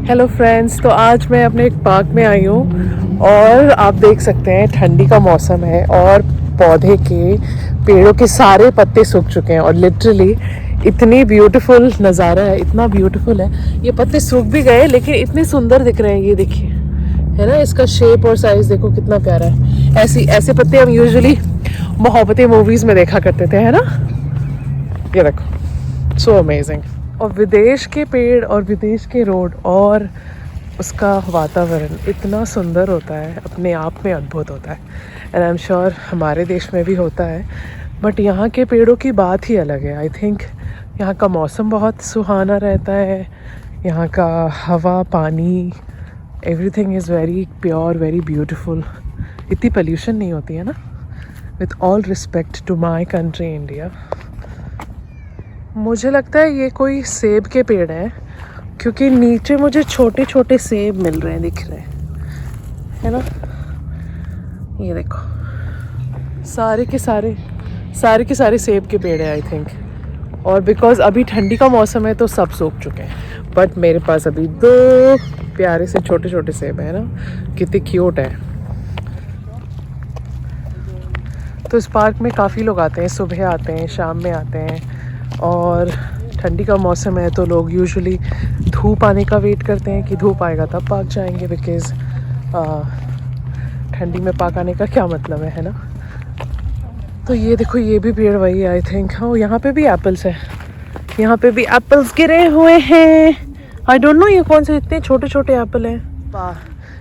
Hello friends, तो आज मैं अपने एक पार्क में आई हूँ और आप देख सकते हैं ठंडी का मौसम है और पौधे के पेड़ों के सारे पत्ते सूख चुके हैं और लिटरली इतनी ब्यूटीफुल नज़ारा है, इतना ब्यूटीफुल है। ये पत्ते सूख भी गए लेकिन इतने सुंदर दिख रहे हैं, ये देखिए, है ना। इसका शेप और साइज़ देखो कितना प्यारा है। ऐसे पत्ते हम यूजुअली मोहब्बतें मूवीज़ में देखा करते थे, है ना। ये देखो, सो अमेजिंग। और विदेश के पेड़ और विदेश के रोड और उसका वातावरण इतना सुंदर होता है, अपने आप में अद्भुत होता है। एंड आई एम श्योर हमारे देश में भी होता है, बट यहाँ के पेड़ों की बात ही अलग है। आई थिंक यहाँ का मौसम बहुत सुहाना रहता है, यहाँ का हवा, पानी, everything is very pure, very beautiful. इतनी पोल्यूशन नहीं होती है ना। With all respect to my country India. मुझे लगता है ये कोई सेब के पेड़ हैं, क्योंकि नीचे मुझे छोटे छोटे सेब मिल रहे हैं, दिख रहे हैं, है ना। ये देखो, सारे के सारे सेब के पेड़ हैं आई थिंक। और बिकॉज अभी ठंडी का मौसम है तो सब सूख चुके हैं, बट मेरे पास अभी 2 प्यारे से छोटे छोटे सेब हैं ना, कितने क्यूट है। तो इस पार्क में काफ़ी लोग आते हैं, सुबह आते हैं, शाम में आते हैं। और ठंडी का मौसम है तो लोग यूजुअली धूप आने का वेट करते हैं कि धूप आएगा तब पार्क जाएंगे, बिकॉज़ ठंडी में पार्क आने का क्या मतलब है ना। तो ये देखो, ये भी पेड़ वही आई थिंक। हाँ, यहाँ पे भी एप्पल्स है, यहाँ पे भी एप्पल्स गिरे हुए हैं। आई डोंट नो ये कौन से इतने छोटे छोटे एप्पल हैं।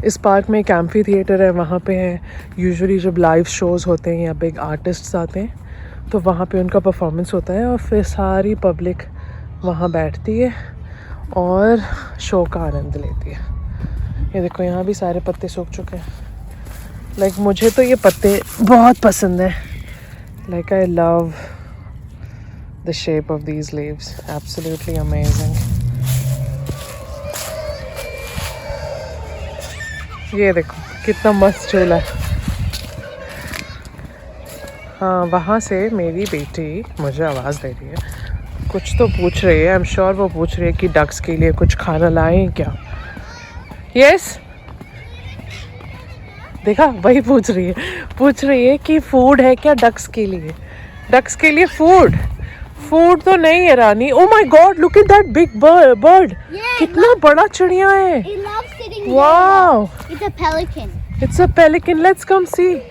इस पार्क में एक एम्फी थिएटर है, वहाँ पे है यूजुअली जब लाइव शोज़ होते हैं या बिग आर्टिस्ट्स आते हैं तो वहाँ पे उनका परफॉर्मेंस होता है और फिर सारी पब्लिक वहाँ बैठती है और शो का आनंद लेती है। ये देखो, यहाँ भी सारे पत्ते सूख चुके हैं। लाइक मुझे तो ये पत्ते बहुत पसंद है। Like I love the shape of these leaves, absolutely amazing. ये देखो कितना मस्त झूला है। हाँ, वहाँ से मेरी बेटी मुझे आवाज़ दे रही है, कुछ तो पूछ रही है। आई एम श्योर वो पूछ रही है कि डक्स के लिए कुछ खाना लाएं क्या। यस, देखा, वही पूछ रही है कि फूड है क्या डक्स के लिए। डक्स के लिए फूड तो नहीं है Rani. Oh my god, look at that big bird. कितना बड़ा चिड़िया है। Wow, it's a pelican. Let's come see.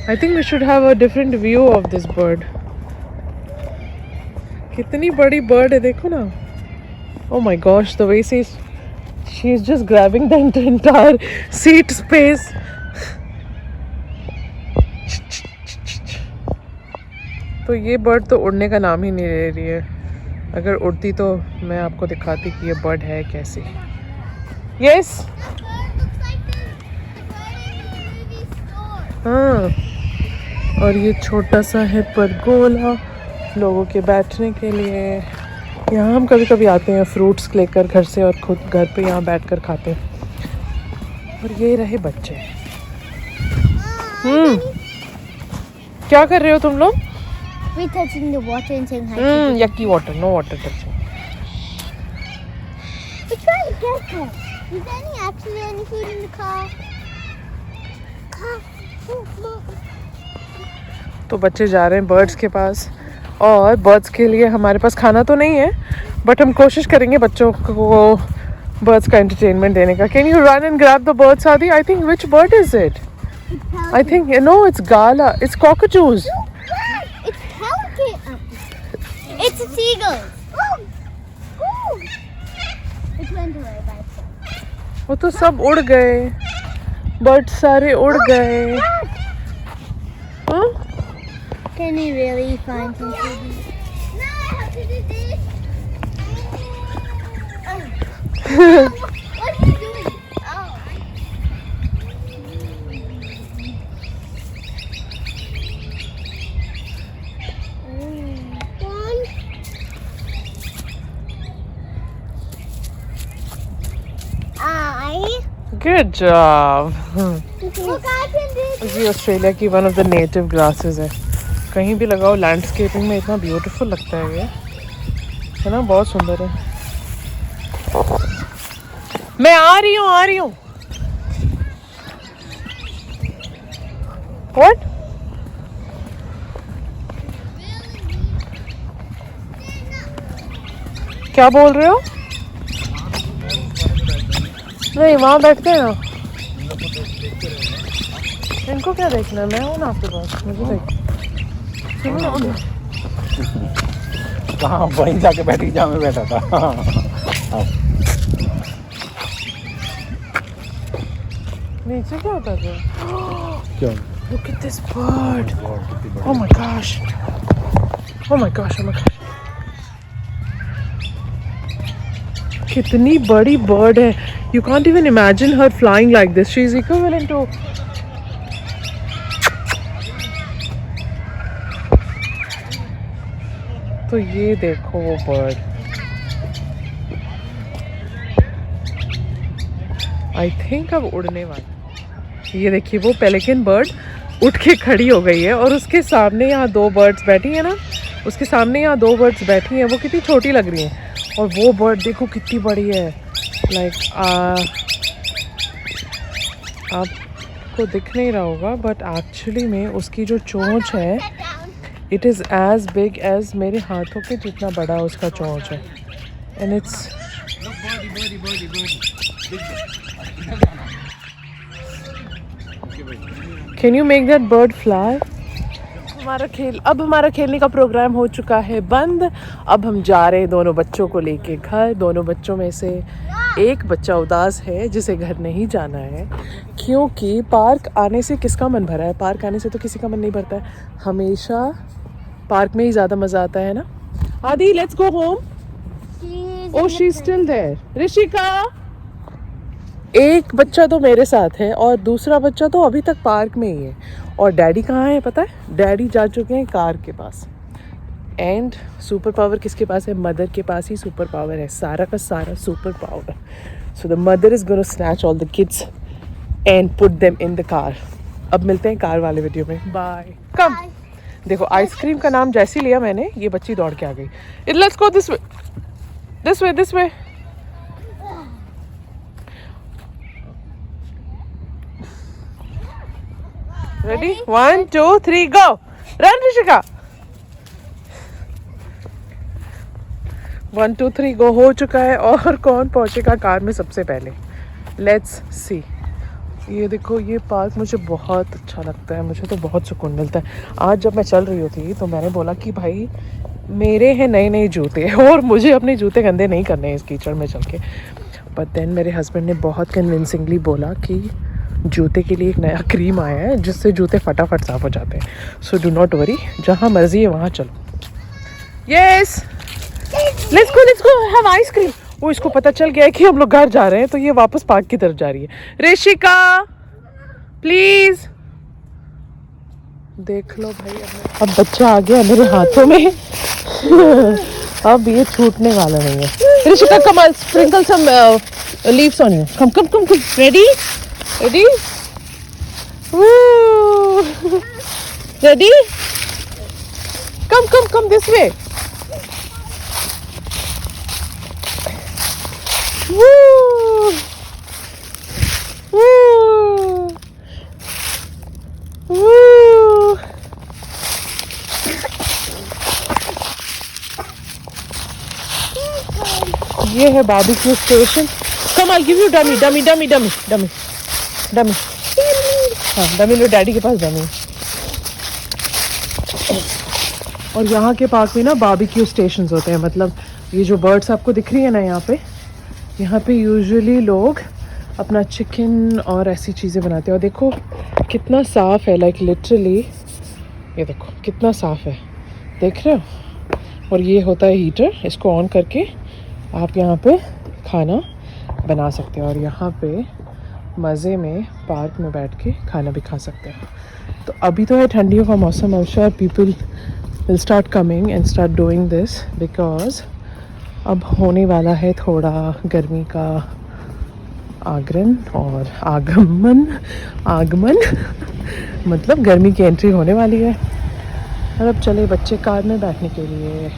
I think we should have a different view of this bird. कितनी बड़ी bird है, देखो ना। Oh my gosh, the way she is just grabbing the entire seat space. तो ये bird तो उड़ने का नाम ही नहीं ले रही है। अगर उड़ती तो मैं आपको दिखाती कि ये bird है कैसी। Yes. हाँ, और ये छोटा सा है परगोला लोगों के बैठने के लिए। यहाँ हम कभी कभी आते हैं फ्रूट्स लेकर घर से और खुद घर पे यहाँ बैठकर खाते हैं। और ये रहे बच्चे। क्या कर रहे हो तुम लोग? यक्की वाटर, नो वाटर टचिंग। तो बच्चे जा रहे हैं बर्ड्स के पास, और बर्ड्स के लिए हमारे पास खाना तो नहीं है, बट हम कोशिश करेंगे बच्चों को बर्ड्स का एंटरटेनमेंट देने का। Can you run and grab the birds आदि? I think which bird is it? I think no, it's galah, it's cockatoos. वो तो सब उड़ गए, बर्ड सारे उड़ गए। हाँ? Can you really find some food? No, I have to do this. What are you doing? Oh. One. Good job. Look, I can do this. ये ऑस्ट्रेलिया की one of the native grasses है, कहीं भी लगाओ landscaping में इतना beautiful लगता है ये, है ना, बहुत सुंदर है। मैं आ रही हूँ। What? क्या बोल रहे हो? नहीं, वहाँ बैठते हैं ना। इनको क्या देखना है, मैं हूँ ना आपके पास, मुझे देख। कहाँ वहीं जाके बैठी जहाँ मैं बैठा था। नीचे क्या होता है? क्यों? Look at this bird. Oh my gosh. Oh my gosh. कितनी बड़ी बर्ड है. You can't even imagine her flying like this. She is equivalent to. तो ये देखो वो बर्ड. आई थिंक अब उड़ने वाली. ये देखिए वो पेलिकन बर्ड उठ के खड़ी हो गई है और उसके सामने यहाँ दो बर्ड्स बैठी हैं ना. उसके सामने यहाँ दो बर्ड्स बैठी हैं. वो कितनी छोटी लग रही हैं और वो बर्ड देखो कितनी बड़ी है. लाइक आपको दिख नहीं रहा होगा बट एक्चुअली में उसकी जो चोंच है it is as big as मेरे हाथों के जितना बड़ा उसका चोंच है. And it's can you make that bird fly. हमारा खेलने का प्रोग्राम हो चुका है बंद. अब हम जा रहे हैं दोनों बच्चों को लेके घर. दोनों बच्चों में से एक बच्चा उदास है जिसे घर नहीं जाना है क्योंकि पार्क आने से किसका मन भरा है. पार्क आने से तो किसी का मन नहीं भरता है. हमेशा पार्क में ही ज़्यादा मज़ा आता है ना. Aadi let's go home. Oh she is still there. Rishika. एक बच्चा तो मेरे साथ है और दूसरा बच्चा तो अभी तक पार्क में ही है. और डैडी कहाँ है पता है. डैडी जा चुके हैं कार के पास. एंड सुपर पावर किसके पास है. मदर के पास ही सुपर पावर है. सारा का सारा super power. So the mother is gonna snatch all the kids and put them in the car. अब मिलते हैं कार वाले वीडियो में. बाय. कम. देखो आइसक्रीम का नाम जैसे लिया मैंने ये बच्ची दौड़ के आ गई. Let's go this way this way this way. Ready? 1, 2, 3, go! Run, Rishika! 1, 2, 3, go हो चुका है. और कौन पहुंचेगा कार में सबसे पहले. Let's see. ये देखो ये पार्क मुझे बहुत अच्छा लगता है. मुझे तो बहुत सुकून मिलता है. आज जब मैं चल रही होती तो मैंने बोला कि भाई मेरे हैं नए नए जूते और मुझे अपने जूते गंदे नहीं करने हैं इस कीचड़ में चल के. बट देन मेरे हस्बैंड ने बहुत कन्विंसिंगली बोला कि जूते के लिए एक नया क्रीम आया है जिससे जूते फटाफट साफ हो जाते हैं. So do not worry. जहाँ मर्जी है वहाँ चलो. Yes let's go have ice cream. वो इसको पता चल गया है कि हम लोग घर जा रहे हैं तो ये वापस पार्क की तरफ जा रही है. ऋषिका प्लीज. देख लो भाई अब बच्चा आ गया मेरे हाथों में. अब ये छूटने वाला नहीं है. Rishika come on sprinkle some leaves on you. Come come come come. Ready. Ready? Woo! Ready? Come this way. Woo! Woo! Woo! ये है barbecue station. Come, I'll give you dummy. हाँ डमी लो. डैडी के पास डमी. और यहाँ के park में ना barbecue stations होते हैं. मतलब ये जो बर्ड्स आपको दिख रही है ना यहाँ पे यूजुअली लोग अपना चिकन और ऐसी चीज़ें बनाते हैं. और देखो कितना साफ़ है. लाइक लिटरली ये देखो कितना साफ़ है. देख रहे हो. और ये होता है हीटर. इसको ऑन करके आप यहाँ पे खाना बना सकते हैं और यहाँ पे मज़े में पार्क में बैठ के खाना भी खा सकते हैं. तो अभी तो है ठंडियों का मौसम. I am sure people will start coming and start doing this because अब होने वाला है थोड़ा गर्मी का आगमन और आगमन मतलब गर्मी की एंट्री होने वाली है. और अब चले बच्चे कार में बैठने के लिए।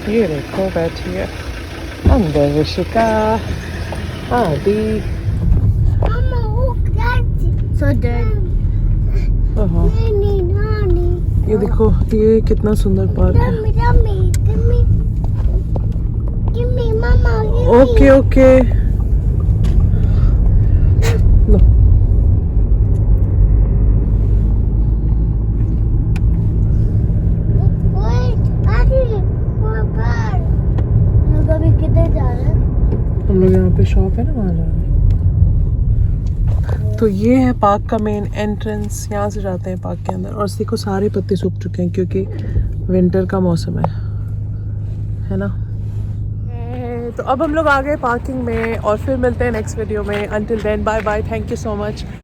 ये देखो बैठी है अंदर ऋषिका आदि। Mama, look, that's so dirty. ओहो, Nanny, Nanny. ये देखो ये कितना सुंदर पार्क है। Dummy, dummy, give me. Give me, Mama, give me. Okay okay लो। Wait, Daddy, we're back. लोग अभी किधर जा रहे हैं? हम लोग यहाँ पे शॉप है ना वहाँ जा रहे हैं। तो ये है पार्क का मेन एंट्रेंस, यहाँ से जाते हैं पार्क के अंदर। और देखो सारे पत्ते सूख चुके हैं क्योंकि विंटर का मौसम है ना। तो अब हम लोग आ गए पार्किंग में और फिर मिलते हैं नेक्स्ट वीडियो में। Until then bye bye, thank you so much.